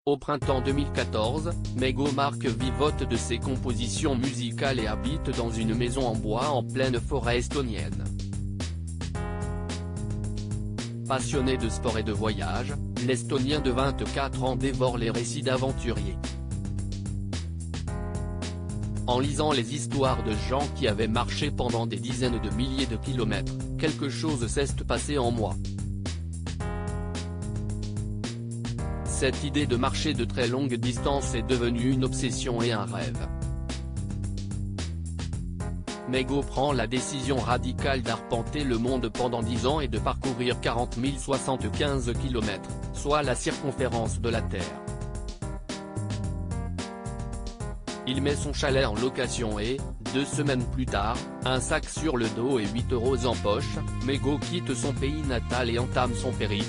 Au printemps 2014, Mego Mark vivote de ses compositions musicales et habite dans une maison en bois en pleine forêt estonienne. Passionné de sport et de voyage, l'Estonien de 24 ans dévore les récits d'aventuriers. En lisant les histoires de gens qui avaient marché pendant des dizaines de milliers de kilomètres, quelque chose s'est passé en moi. Cette idée de marcher de très longues distances est devenue une obsession et un rêve. Mego prend la décision radicale d'arpenter le monde pendant 10 ans et de parcourir 40 075 km, soit la circonférence de la Terre. Il met son chalet en location et, 2 semaines plus tard, un sac sur le dos et 8 € en poche, Mego quitte son pays natal et entame son périple,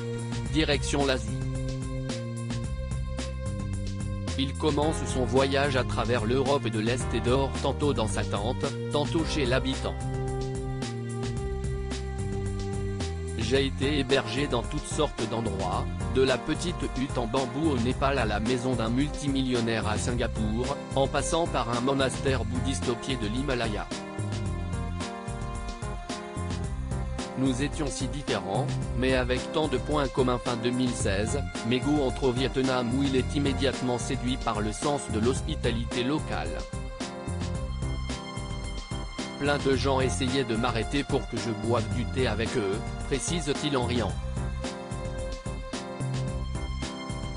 direction l'Asie. Il commence son voyage à travers l'Europe de l'Est et dort tantôt dans sa tente, tantôt chez l'habitant. J'ai été hébergé dans toutes sortes d'endroits, de la petite hutte en bambou au Népal à la maison d'un multimillionnaire à Singapour, en passant par un monastère bouddhiste au pied de l'Himalaya. Nous étions si différents, mais avec tant de points communs. Fin 2016, Mego entre au Vietnam où il est immédiatement séduit par le sens de l'hospitalité locale. Plein de gens essayaient de m'arrêter pour que je boive du thé avec eux, précise-t-il en riant.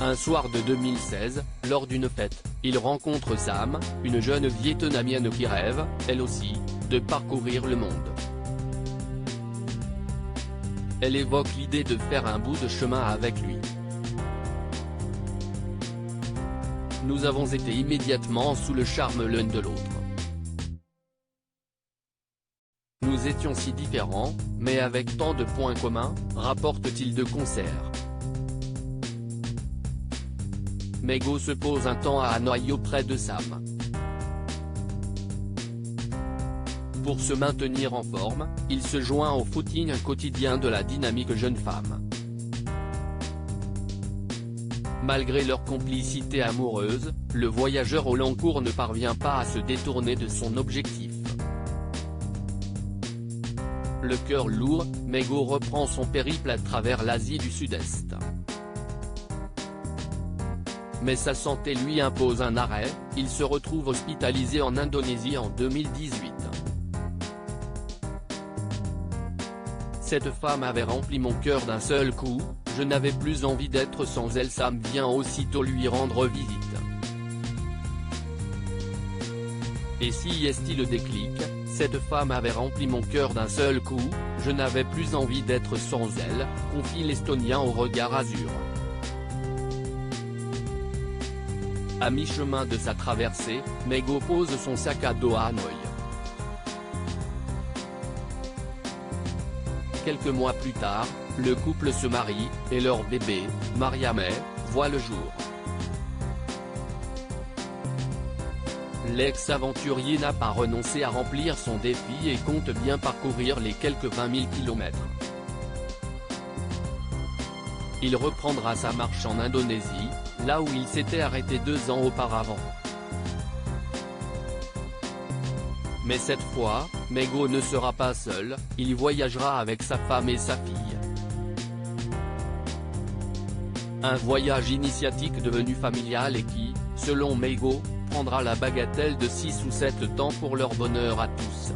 Un soir de 2016, lors d'une fête, il rencontre Sam, une jeune vietnamienne qui rêve, elle aussi, de parcourir le monde. Elle évoque l'idée de faire un bout de chemin avec lui. Nous avons été immédiatement sous le charme l'un de l'autre. Nous étions si différents, mais avec tant de points communs, rapporte-t-il de concert. Mego se pose un temps à Hanoï auprès de Sam. Pour se maintenir en forme, il se joint au footing quotidien de la dynamique jeune femme. Malgré leur complicité amoureuse, le voyageur au long cours ne parvient pas à se détourner de son objectif. Le cœur lourd, Mego reprend son périple à travers l'Asie du Sud-Est. Mais sa santé lui impose un arrêt, il se retrouve hospitalisé en Indonésie en 2018. Cette femme avait rempli mon cœur d'un seul coup, je n'avais plus envie d'être sans elle. Sam vient aussitôt lui rendre visite. Et si est-il le déclic, cette femme avait rempli mon cœur d'un seul coup, je n'avais plus envie d'être sans elle, confie l'Estonien au regard azur. À mi-chemin de sa traversée, Mego pose son sac à dos à Hanoï. Quelques mois plus tard, le couple se marie, et leur bébé, Mariameh, voit le jour. L'ex-aventurier n'a pas renoncé à remplir son défi et compte bien parcourir les quelques 20 000 km. Il reprendra sa marche en Indonésie, là où il s'était arrêté 2 ans auparavant. Mais cette fois, Mego ne sera pas seul, il voyagera avec sa femme et sa fille. Un voyage initiatique devenu familial et qui, selon Mego, prendra la bagatelle de 6 ou 7 ans pour leur bonheur à tous.